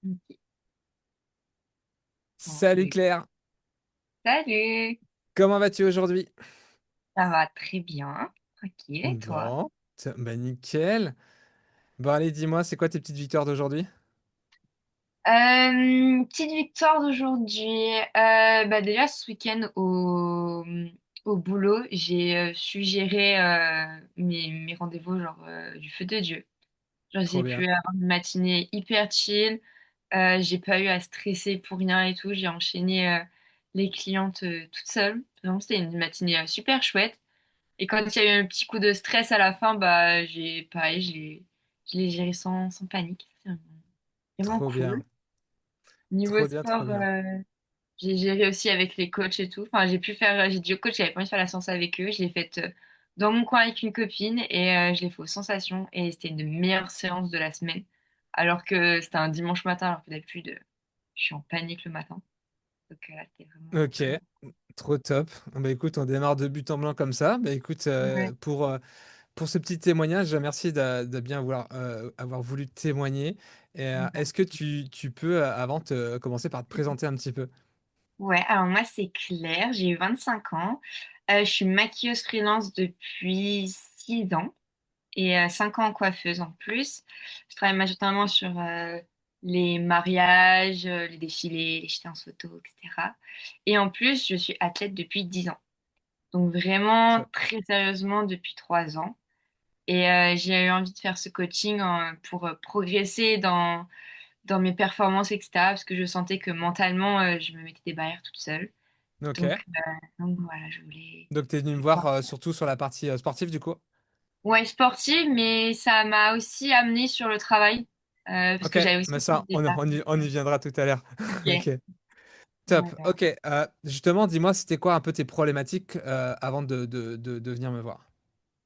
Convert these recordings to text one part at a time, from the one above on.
Ok. Bon, je Salut vais. Claire, Salut! comment vas-tu aujourd'hui? Ça va très bien. Ok, et toi? Bon, bah nickel. Bon allez, dis-moi, c'est quoi tes petites victoires d'aujourd'hui? Petite victoire d'aujourd'hui. Bah déjà, ce week-end au boulot, j'ai su gérer mes rendez-vous genre du feu de Dieu. Genre, Trop j'ai pu bien, avoir une matinée hyper chill. J'ai pas eu à stresser pour rien et tout. J'ai enchaîné les clientes toute seule. Vraiment, c'était une matinée super chouette. Et quand il y a eu un petit coup de stress à la fin, bah, pareil, je l'ai géré sans panique. C'est vraiment trop bien, cool. Niveau trop bien, trop sport, bien. j'ai géré aussi avec les coachs et tout. Enfin, j'ai dit aux coachs, j'avais pas envie de faire la séance avec eux. Je l'ai faite dans mon coin avec une copine et je l'ai fait aux sensations. Et c'était une des meilleures séances de la semaine. Alors que c'était un dimanche matin, alors que d'habitude, je suis en panique le matin. Donc là, c'était vraiment Ok, très trop top. Bah écoute, on démarre de but en blanc comme ça. Bah écoute, bon. Ouais. pour ce petit témoignage, merci de bien avoir voulu témoigner. Et, Bah, est-ce que tu peux, avant de commencer par te présenter un petit peu? ouais, alors moi c'est Claire, j'ai 25 ans. Je suis maquilleuse freelance depuis 6 ans et 5 ans en coiffeuse en plus. Je travaille majoritairement sur les mariages, les défilés, les séances photos, etc. Et en plus, je suis athlète depuis 10 ans. Donc vraiment Ça- très sérieusement depuis 3 ans. Et j'ai eu envie de faire ce coaching pour progresser dans mes performances, etc. Parce que je sentais que mentalement, je me mettais des barrières toute seule. Ok. Donc voilà, je voulais. Donc t'es venu me Je voir vois. surtout sur la partie sportive du coup? Ouais, sportive, mais ça m'a aussi amené sur le travail, parce Ok, que j'avais aussi mais ça, des on y viendra tout à l'heure. Ok. Ok, top. Voilà. Ok, justement, dis-moi, c'était quoi un peu tes problématiques avant de venir me voir?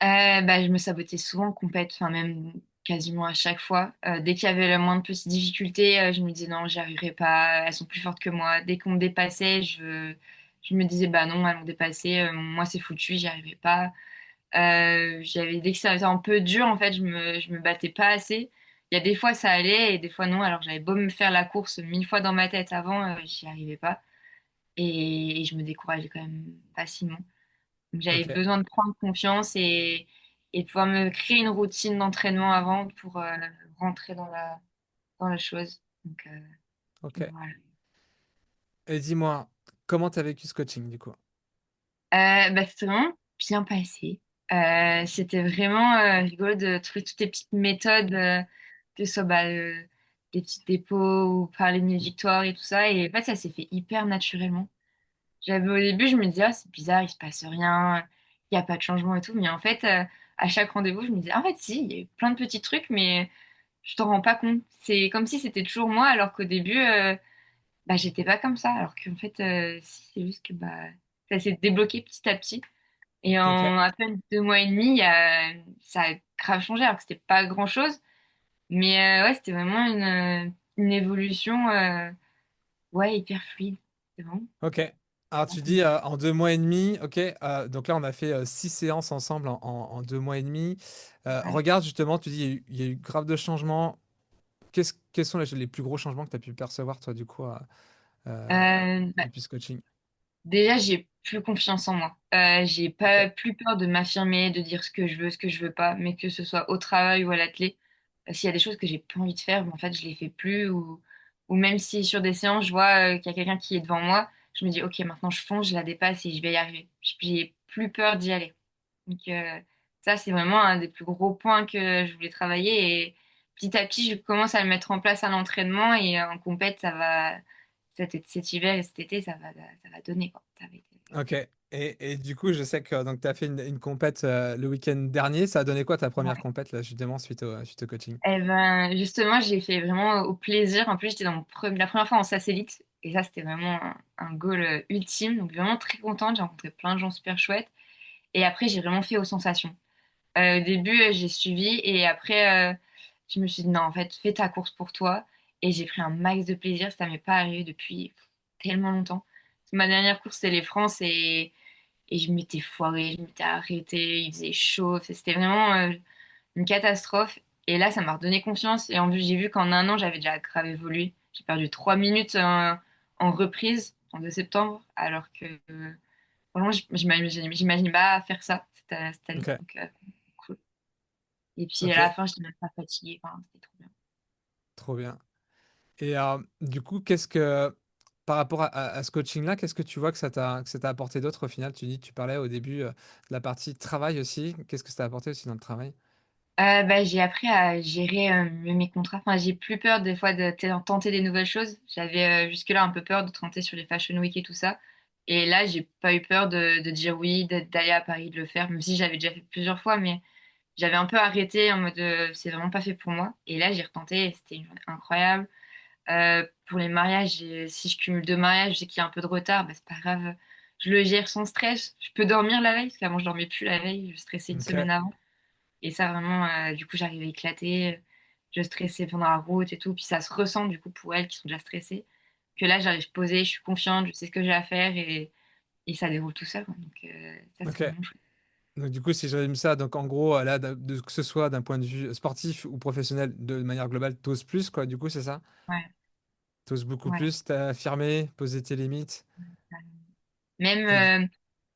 Bah, je me sabotais souvent compète, enfin même quasiment à chaque fois. Dès qu'il y avait la moindre petite difficulté, je me disais non, j'y arriverai pas, elles sont plus fortes que moi. Dès qu'on me dépassait, je me disais bah non, elles m'ont dépassé, moi c'est foutu, j'y arriverai pas. Dès que ça était un peu dur, en fait, je me battais pas assez. Il y a des fois ça allait et des fois non. Alors j'avais beau me faire la course 1000 fois dans ma tête avant, j'y arrivais pas. Et je me décourageais quand même facilement. Donc j'avais Ok, besoin de prendre confiance et de pouvoir me créer une routine d'entraînement avant pour rentrer dans la chose. ok. Donc voilà. Et dis-moi, comment t'as vécu ce coaching du coup? Bah, c'était vraiment bien passé. C'était vraiment rigolo de trouver toutes les petites méthodes, que ce soit bah, des petits dépôts ou parler de mes victoires et tout ça. Et en fait, ça s'est fait hyper naturellement. J'avais au début, je me disais, ah, c'est bizarre, il se passe rien, il n'y a pas de changement et tout. Mais en fait, à chaque rendez-vous, je me disais, en fait, si, il y a eu plein de petits trucs, mais je t'en rends pas compte. C'est comme si c'était toujours moi, alors qu'au début, bah, j'étais pas comme ça. Alors qu'en fait, si, c'est juste que bah, ça s'est débloqué petit à petit. Et Ok, en à peine 2 mois et demi, ça a grave changé, alors que c'était pas grand-chose. Mais ouais, c'était vraiment une évolution ouais, hyper fluide. C'est bon. ok. Alors tu dis en 2 mois et demi, ok. Donc là, on a fait 6 séances ensemble en 2 mois et demi. Ouais. Regarde justement, tu dis il y a eu grave de changements. Quels sont les plus gros changements que tu as pu percevoir toi du coup Bah, depuis ce coaching? déjà, j'ai plus confiance en moi. J'ai Ok, pas plus peur de m'affirmer, de dire ce que je veux pas, mais que ce soit au travail ou à l'athlé. S'il y a des choses que j'ai pas envie de faire, ben, en fait, je les fais plus. Ou même si sur des séances, je vois qu'il y a quelqu'un qui est devant moi, je me dis, OK, maintenant je fonce, je la dépasse et je vais y arriver. J'ai plus peur d'y aller. Donc, ça, c'est vraiment un des plus gros points que je voulais travailler. Et petit à petit, je commence à le mettre en place à l'entraînement et en compète, cet hiver et cet été, ça va donner, quoi. Ça va être- ok. Et du coup, je sais que donc tu as fait une compète le week-end dernier. Ça a donné quoi ta première Ouais. compète là, justement, suite au coaching? Eh ben, justement, j'ai fait vraiment au plaisir. En plus, j'étais la première fois en satellite. Et ça, c'était vraiment un goal ultime. Donc, vraiment très contente. J'ai rencontré plein de gens super chouettes. Et après, j'ai vraiment fait aux sensations. Au début, j'ai suivi. Et après, je me suis dit, non, en fait, fais ta course pour toi. Et j'ai pris un max de plaisir. Ça m'est pas arrivé depuis tellement longtemps. Ma dernière course, c'était les France. Et je m'étais foirée, je m'étais arrêtée. Il faisait chaud. C'était vraiment une catastrophe. Et là, ça m'a redonné confiance. Et en plus, j'ai vu qu'en un an, j'avais déjà grave évolué. J'ai perdu 3 minutes en reprise, en 2 septembre, alors que franchement, j'imaginais pas faire ça cette année. Ok, Donc, cool. Et puis à ok, la fin, je n'étais même pas fatiguée. Enfin, c'était trop bien. trop bien. Et du coup, par rapport à ce coaching-là, qu'est-ce que tu vois que ça t'a apporté d'autre au final? Tu parlais au début de la partie travail aussi. Qu'est-ce que ça t'a apporté aussi dans le travail? Bah, j'ai appris à gérer mieux mes contrats. Enfin, j'ai plus peur des fois de tenter des nouvelles choses. J'avais jusque-là un peu peur de tenter sur les Fashion Week et tout ça. Et là, j'ai pas eu peur de dire oui, d'aller à Paris, de le faire, même si j'avais déjà fait plusieurs fois, mais j'avais un peu arrêté en mode c'est vraiment pas fait pour moi. Et là, j'ai retenté et c'était une journée incroyable. Pour les mariages, si je cumule 2 mariages, je sais qu'il y a un peu de retard, bah, c'est pas grave. Je le gère sans stress. Je peux dormir la veille, parce qu'avant, je dormais plus la veille. Je stressais une Ok, semaine avant. Et ça, vraiment, du coup, j'arrivais éclatée. Je stressais pendant la route et tout. Puis ça se ressent, du coup, pour elles qui sont déjà stressées. Que là, j'arrive posée, je suis confiante, je sais ce que j'ai à faire et ça déroule tout seul, quoi. Donc, ça, c'est ok. vraiment chouette. Donc du coup, si je résume ça, donc en gros, là, que ce soit d'un point de vue sportif ou professionnel, de manière globale, t'oses plus, quoi. Du coup, c'est ça? Ouais, T'oses beaucoup ouais. plus, t'as affirmé, poser tes limites. Même Et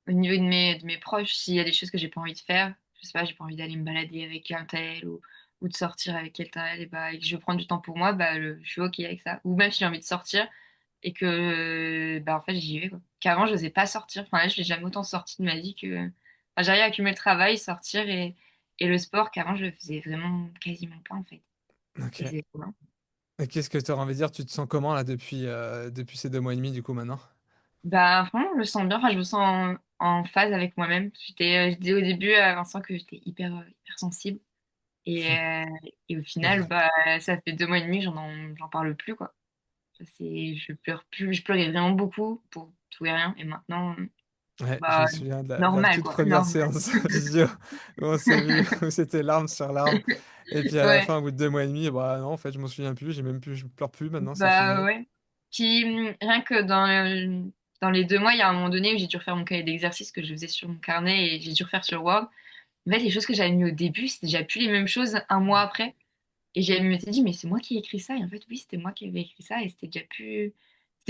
au niveau de mes proches, s'il y a des choses que j'ai pas envie de faire, je sais pas, j'ai pas envie d'aller me balader avec un tel ou de sortir avec quelqu'un et, bah, et que je veux prendre du temps pour moi, bah, je suis OK avec ça. Ou même si j'ai envie de sortir et que, bah, en fait, j'y vais, quoi. Qu'avant, je n'osais pas sortir. Enfin, là, je n'ai jamais autant sorti de ma vie que. Enfin, j'arrive à cumuler le travail, sortir et le sport qu'avant, je le faisais vraiment quasiment pas, en fait. ok. Et c'est cool, hein. Et qu'est-ce que tu aurais envie de dire? Tu te sens comment là depuis ces 2 mois et demi, du coup, maintenant? Bah, franchement, je me sens bien. Enfin, je me sens en phase avec moi-même. Je disais au début à Vincent que j'étais hyper sensible. Et, euh, et au final, bah, ça fait 2 mois et demi, j'en parle plus, quoi. Je pleure plus, je pleurais vraiment beaucoup pour tout et rien. Et maintenant, Ouais, je me bah, souviens de la normal, toute quoi. première Normal. séance visio où on s'est vu, où c'était larmes sur larmes. Et puis à la Ouais, fin, au bout de 2 mois et demi, bah non, en fait, je m'en souviens plus, je pleure plus maintenant, c'est bah fini. ouais. Puis, rien que dans les 2 mois, il y a un moment donné où j'ai dû refaire mon cahier d'exercice que je faisais sur mon carnet et j'ai dû refaire sur Word. En fait, les choses que j'avais mis au début, c'était déjà plus les mêmes choses un mois après. Et je m'étais dit, mais c'est moi qui ai écrit ça. Et en fait, oui, c'était moi qui avais écrit ça. Et c'était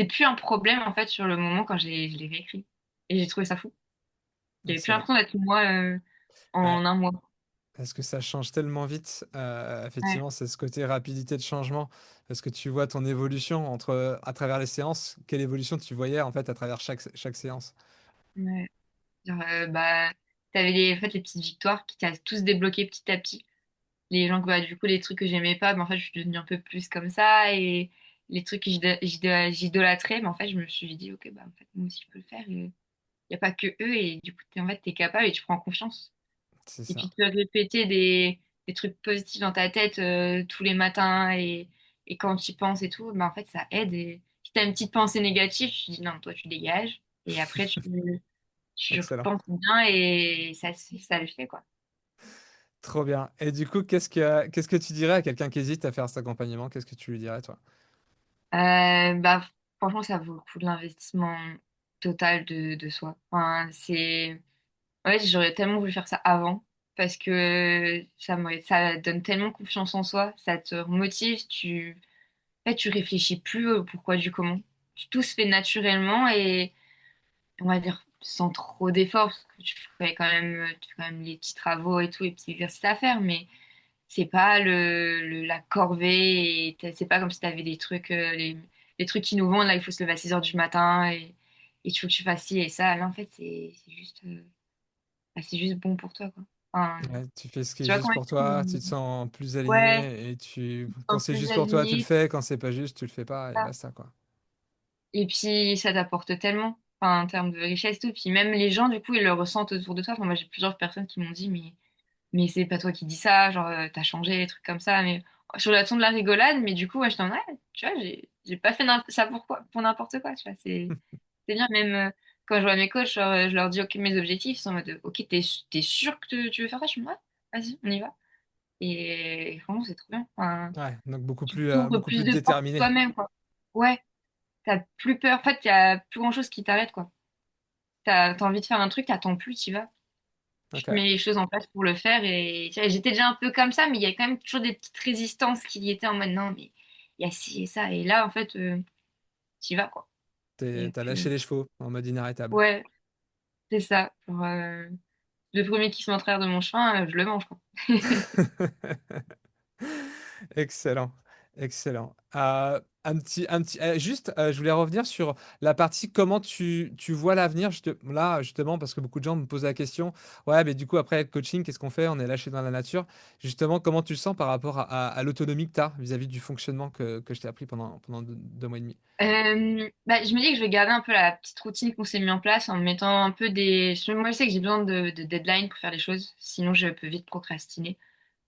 plus un problème, en fait, sur le moment quand je l'ai réécrit. Et j'ai trouvé ça fou. J'avais plus Excellent. l'impression d'être moi Ouais, en un mois. parce que ça change tellement vite. Ouais, Effectivement, c'est ce côté rapidité de changement. Parce que tu vois ton évolution à travers les séances. Quelle évolution tu voyais en fait à travers chaque séance? ouais. Genre, bah, t'avais en fait, les petites victoires qui t'as tous débloqué petit à petit. Les gens, bah, du coup, les trucs que j'aimais pas, bah, en fait, je suis devenue un peu plus comme ça. Et les trucs que j'idolâtrais, mais en fait, je me suis dit, ok, bah, en fait, moi aussi, je peux le faire. Il n'y a pas que eux. Et du coup, en fait, t'es capable et tu prends confiance. C'est Et ça. puis te répéter des trucs positifs dans ta tête tous les matins et quand tu y penses et tout, bah, en fait, ça aide. Et si t'as une petite pensée négative, tu dis non, toi, tu dégages. Et après, tu Excellent. repenses bien et ça le fait, quoi. Trop bien. Et du coup, qu'est-ce que tu dirais à quelqu'un qui hésite à faire cet accompagnement? Qu'est-ce que tu lui dirais, toi? Bah, franchement, ça vaut le coup de l'investissement total de soi. Enfin, en fait, j'aurais tellement voulu faire ça avant parce que ça donne tellement confiance en soi, ça te motive, en fait, tu réfléchis plus au pourquoi du comment. Tout se fait naturellement et on va dire sans trop d'efforts, parce que tu fais quand même les petits travaux et tout, les petits exercices à faire, mais c'est pas la corvée et c'est pas comme si tu avais des trucs, les trucs qui nous vendent, là, il faut se lever à 6 heures du matin et tu faut que tu fasses ci et ça. Là, en fait, c'est juste bon pour toi, quoi. Enfin, Ouais, tu fais ce qui est tu vois juste comment pour toi, tu te sens plus ouais, aligné et quand en c'est plus juste pour toi, tu le aligné, fais, quand c'est pas juste, tu le fais pas et basta, quoi. et puis, ça t'apporte tellement, enfin, en termes de richesse, et tout. Puis même les gens, du coup, ils le ressentent autour de toi. Enfin, moi, j'ai plusieurs personnes qui m'ont dit, mais c'est pas toi qui dis ça, genre, t'as changé, des trucs comme ça. Mais sur le ton de la rigolade, mais du coup, ouais, je t'en ouais, tu vois, j'ai pas fait ça pour n'importe quoi, tu vois. C'est bien, même quand je vois mes coachs, genre, je leur dis, OK, mes objectifs, ils sont en mode, OK, t'es sûr que tu veux faire ça? Je suis ouais, vas-y, on y va. Et franchement, c'est trop bien. Enfin, Ouais, donc tu t'ouvres beaucoup plus plus de portes déterminé. toi-même, quoi. Ouais. T'as plus peur. En fait, il y a plus grand-chose qui t'arrête, quoi. T'as envie de faire un truc, t'attends plus, t'y vas. je OK. mets les choses en place pour le faire. Et tu vois, j'étais déjà un peu comme ça, mais il y a quand même toujours des petites résistances qui y étaient en mode non, mais il y a ci et ça. Et là, en fait, t'y vas, quoi. Et T'as puis, lâché les chevaux en mode inarrêtable. ouais, c'est ça. Genre, le premier qui se met en travers de mon chemin, je le mange, quoi. Excellent, excellent. Juste, je voulais revenir sur la partie comment tu vois l'avenir là, justement, parce que beaucoup de gens me posent la question: «Ouais, mais du coup, après le coaching, qu'est-ce qu'on fait? On est lâché dans la nature». Justement, comment tu le sens par rapport à l'autonomie que tu as vis-à-vis du fonctionnement que je t'ai appris pendant 2 mois et demi? Bah, je me dis que je vais garder un peu la petite routine qu'on s'est mis en place en mettant un peu des... Moi, je sais que j'ai besoin de deadline pour faire les choses, sinon je peux vite procrastiner.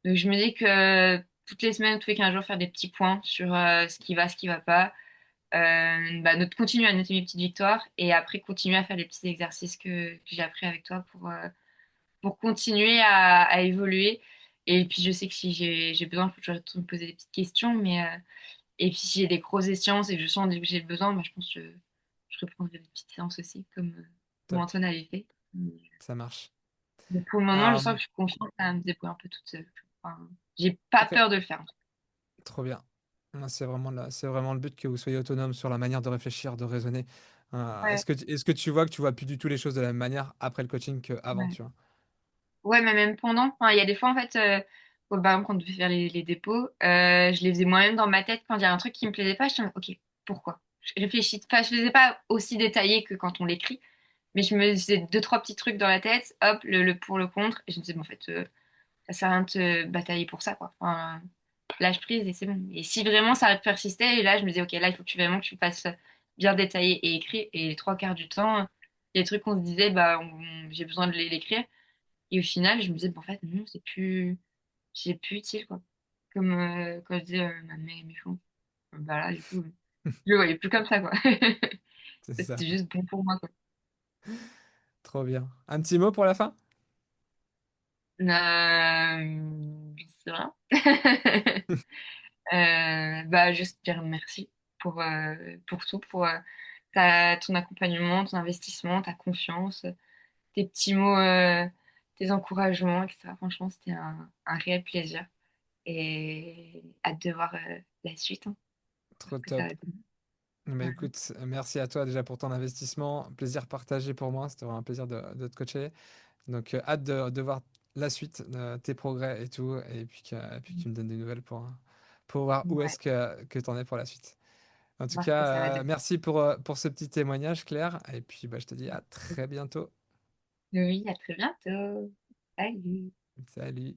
Donc, je me dis que toutes les semaines, tous les 15 jours, faire des petits points sur ce qui va pas. Bah, continuer à noter mes petites victoires et après continuer à faire les petits exercices que j'ai appris avec toi pour continuer à évoluer. Et puis, je sais que si j'ai besoin, je peux toujours me poser des petites questions, mais... et puis, si j'ai des grosses échéances et que je sens que j'ai besoin, bah, je pense que je reprendrai des petites séances aussi, comme Top, Antoine avait fait. ça marche. Mais pour le moment, je sens que Hem, je suis confiante à me débrouiller un peu toute seule. Enfin, j'ai pas OK, peur de le faire. trop bien. Non, c'est vraiment le but que vous soyez autonome sur la manière de réfléchir, de raisonner. Ouais, Est-ce que tu vois plus du tout les choses de la même manière après le coaching qu'avant, ouais. tu vois? Ouais, mais même pendant. Enfin, il y a des fois, en fait, par exemple, quand on devait faire les dépôts, je les faisais moi-même dans ma tête. Quand il y a un truc qui me plaisait pas, je me disais, OK, pourquoi? Je réfléchis. Enfin, je faisais pas aussi détaillé que quand on l'écrit, mais je me faisais deux, trois petits trucs dans la tête, hop, le pour, le contre, et je me disais, bon, en fait, ça sert à rien de te batailler pour ça, quoi. Enfin, lâche prise et c'est bon. Et si vraiment ça persistait, et là, je me disais, OK, là, il faut que vraiment que tu fasses bien détaillé et écrit. Et les trois quarts du temps, il y a des trucs qu'on se disait, bah, j'ai besoin de l'écrire. Et au final, je me disais, bah, en fait, non, c'est plus utile, quoi. Comme quand je disais, ma mère est méchante. Bah là, du coup, je le voyais plus comme ça, quoi. C'est ça, C'était juste bon pour moi, quoi. trop bien. Un petit mot pour la fin? C'est vrai. Bah, juste dire merci pour tout, pour ton accompagnement, ton investissement, ta confiance, tes petits mots, tes encouragements, etc. Franchement, c'était un réel plaisir. Et hâte de voir la suite, hein, Trop parce que ça top. va donner. Bah, Voilà. écoute, merci à toi déjà pour ton investissement. Plaisir partagé pour moi. C'était vraiment un plaisir de te coacher. Donc, hâte de voir la suite, tes progrès et tout, et puis que tu me donnes des nouvelles pour voir où Ouais, est-ce que tu en es pour la suite. En tout voir ce que ça va cas, donner. merci pour ce petit témoignage, Claire. Et puis, bah, je te dis à très bientôt. Oui, à très bientôt. Salut. Salut.